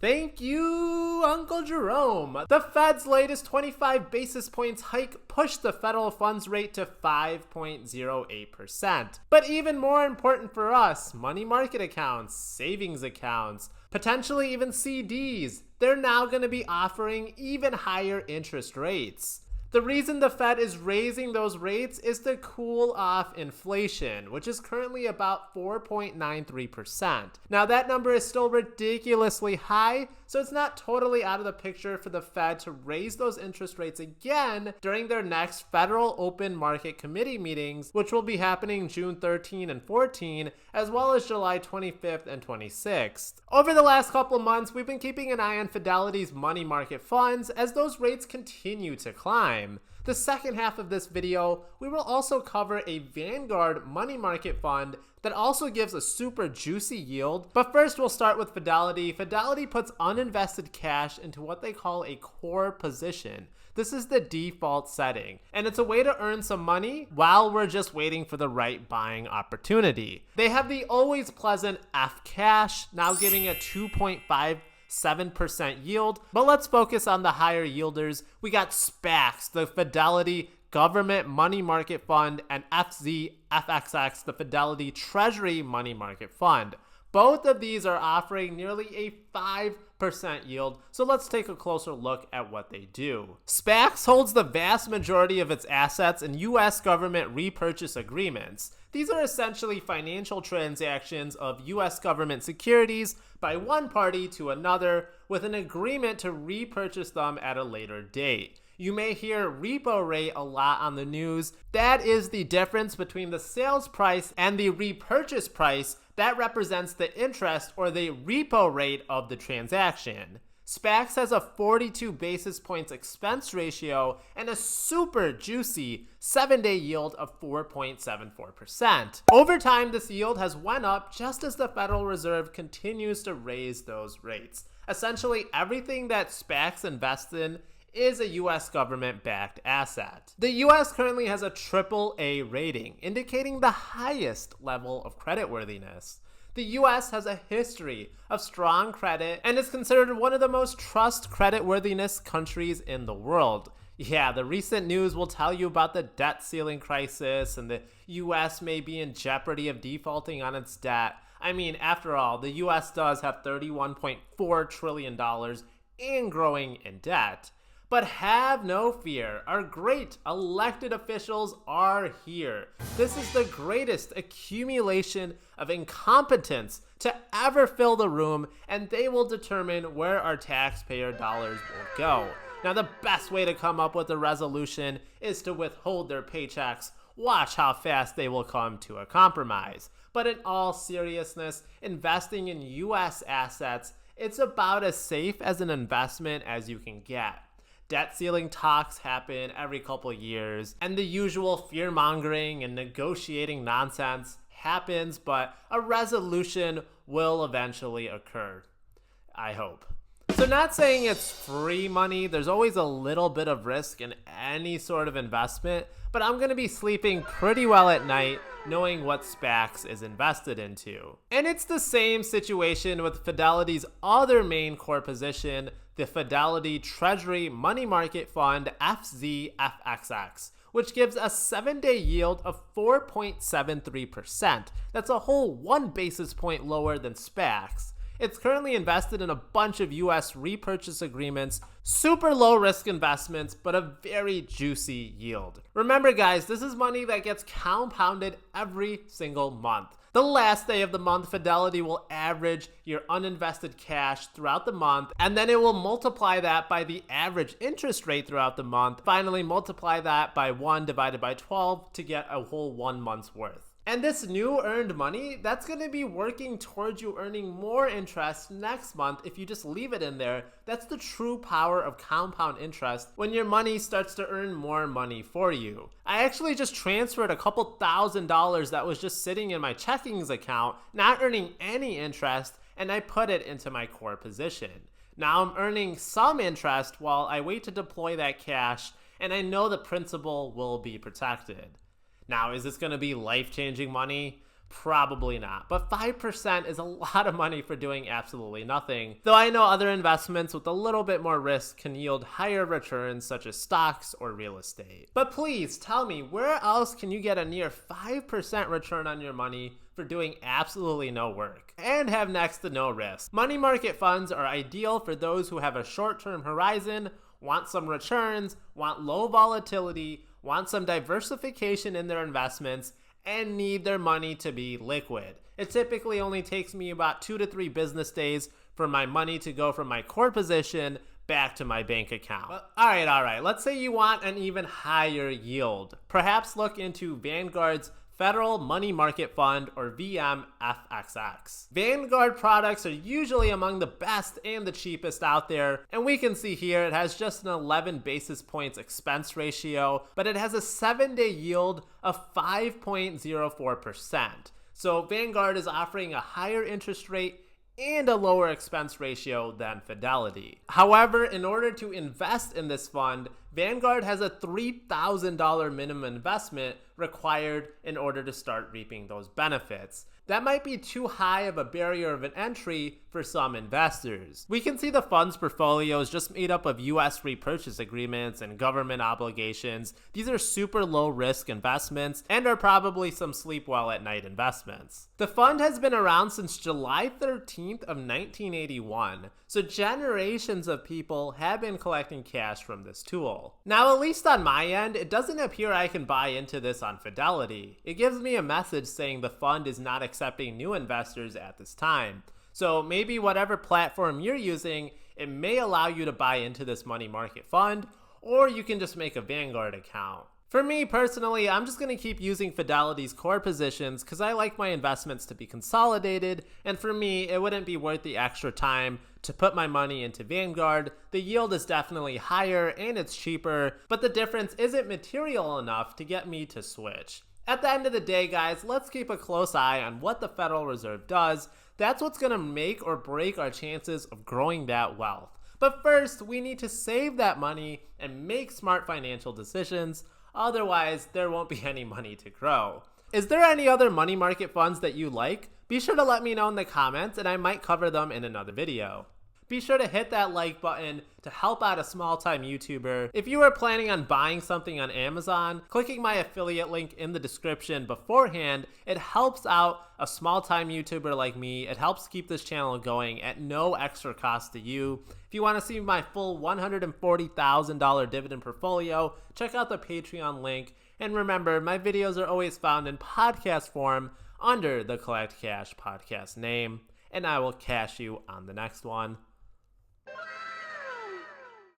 Thank you, Uncle Jerome. The Fed's latest 25 basis points hike pushed the federal funds rate to 5.08%. But even more important for us, money market accounts, savings accounts, potentially even CDs, they're now going to be offering even higher interest rates. The reason the Fed is raising those rates is to cool off inflation, which is currently about 4.93%. Now that number is still ridiculously high, so it's not totally out of the picture for the Fed to raise those interest rates again during their next Federal Open Market Committee meetings, which will be happening June 13 and 14, as well as July 25th and 26th. Over the last couple of months, we've been keeping an eye on Fidelity's money market funds as those rates continue to climb. The second half of this video, we will also cover a Vanguard money market fund that also gives a super juicy yield. But first we'll start with Fidelity. Fidelity puts uninvested cash into what they call a core position. This is the default setting, and it's a way to earn some money while we're just waiting for the right buying opportunity. They have the always pleasant F cash, now giving a 2.57% yield, but let's focus on the higher yielders. We got SPAXX, the Fidelity Government Money Market Fund, and FZFXX, the Fidelity Treasury Money Market Fund. Both of these are offering nearly a 5% yield, so let's take a closer look at what they do. SPAXX holds the vast majority of its assets in U.S. government repurchase agreements. These are essentially financial transactions of U.S. government securities by one party to another with an agreement to repurchase them at a later date. You may hear repo rate a lot on the news. That is the difference between the sales price and the repurchase price. That represents the interest or the repo rate of the transaction. SPAXX has a 42 basis points expense ratio and a super juicy 7-day yield of 4.74%. Over time, this yield has went up just as the Federal Reserve continues to raise those rates. Essentially, everything that SPAXX invests in is a U.S. government-backed asset. The U.S. currently has a AAA rating, indicating the highest level of creditworthiness. The U.S. has a history of strong credit and is considered one of the most trust creditworthiness countries in the world. Yeah, the recent news will tell you about the debt ceiling crisis and the U.S. may be in jeopardy of defaulting on its debt. I mean, after all, the U.S. does have $31.4 trillion and growing in debt. But have no fear, our great elected officials are here. This is the greatest accumulation of incompetence to ever fill the room, and they will determine where our taxpayer dollars will go. Now, the best way to come up with a resolution is to withhold their paychecks. Watch how fast they will come to a compromise. But in all seriousness, investing in U.S. assets, it's about as safe as an investment as you can get. Debt ceiling talks happen every couple years, and the usual fear-mongering and negotiating nonsense happens, but a resolution will eventually occur. I hope. So not saying it's free money, there's always a little bit of risk in any sort of investment, but I'm going to be sleeping pretty well at night knowing what SPAXX is invested into. And it's the same situation with Fidelity's other main core position, the Fidelity Treasury Money Market Fund, FZFXX, which gives a 7-day yield of 4.73%. That's a whole 1 basis point lower than SPAXX. It's currently invested in a bunch of US repurchase agreements, super low risk investments, but a very juicy yield. Remember guys, this is money that gets compounded every single month. The last day of the month, Fidelity will average your uninvested cash throughout the month, and then it will multiply that by the average interest rate throughout the month. Finally, multiply that by 1 divided by 12 to get a whole 1 month's worth. And this new earned money, that's going to be working towards you earning more interest next month if you just leave it in there. That's the true power of compound interest when your money starts to earn more money for you. I actually just transferred a couple $1,000s that was just sitting in my checkings account, not earning any interest, and I put it into my core position. Now I'm earning some interest while I wait to deploy that cash, and I know the principal will be protected. Now, is this going to be life-changing money? Probably not, but 5% is a lot of money for doing absolutely nothing, though I know other investments with a little bit more risk can yield higher returns such as stocks or real estate. But please tell me, where else can you get a near 5% return on your money for doing absolutely no work and have next to no risk? Money market funds are ideal for those who have a short-term horizon, want some returns, want low volatility, want some diversification in their investments, and need their money to be liquid. It typically only takes me about 2 to 3 business days for my money to go from my core position back to my bank account. But, all right. Let's say you want an even higher yield. Perhaps look into Vanguard's Federal Money Market Fund, or VMFXX. Vanguard products are usually among the best and the cheapest out there, and we can see here it has just an 11 basis points expense ratio, but it has a 7-day yield of 5.04%. So Vanguard is offering a higher interest rate and a lower expense ratio than Fidelity. However, in order to invest in this fund, Vanguard has a $3,000 minimum investment required in order to start reaping those benefits. That might be too high of a barrier of an entry for some investors. We can see the fund's portfolio is just made up of US repurchase agreements and government obligations. These are super low risk investments and are probably some sleep well at night investments. The fund has been around since July 13th of 1981, so generations of people have been collecting cash from this tool. Now, at least on my end, it doesn't appear I can buy into this on Fidelity. It gives me a message saying the fund is not accepting new investors at this time. So maybe whatever platform you're using, it may allow you to buy into this money market fund, or you can just make a Vanguard account. For me personally, I'm just going to keep using Fidelity's core positions because I like my investments to be consolidated, and for me, it wouldn't be worth the extra time to put my money into Vanguard. The yield is definitely higher and it's cheaper, but the difference isn't material enough to get me to switch. At the end of the day, guys, let's keep a close eye on what the Federal Reserve does. That's what's going to make or break our chances of growing that wealth. But first, we need to save that money and make smart financial decisions. Otherwise, there won't be any money to grow. Is there any other money market funds that you like? Be sure to let me know in the comments and I might cover them in another video. Be sure to hit that like button to help out a small-time YouTuber. If you are planning on buying something on Amazon, clicking my affiliate link in the description beforehand, it helps out a small-time YouTuber like me. It helps keep this channel going at no extra cost to you. If you want to see my full $140,000 dividend portfolio, check out the Patreon link. And remember, my videos are always found in podcast form under the Collect Cash podcast name. And I will catch you on the next one.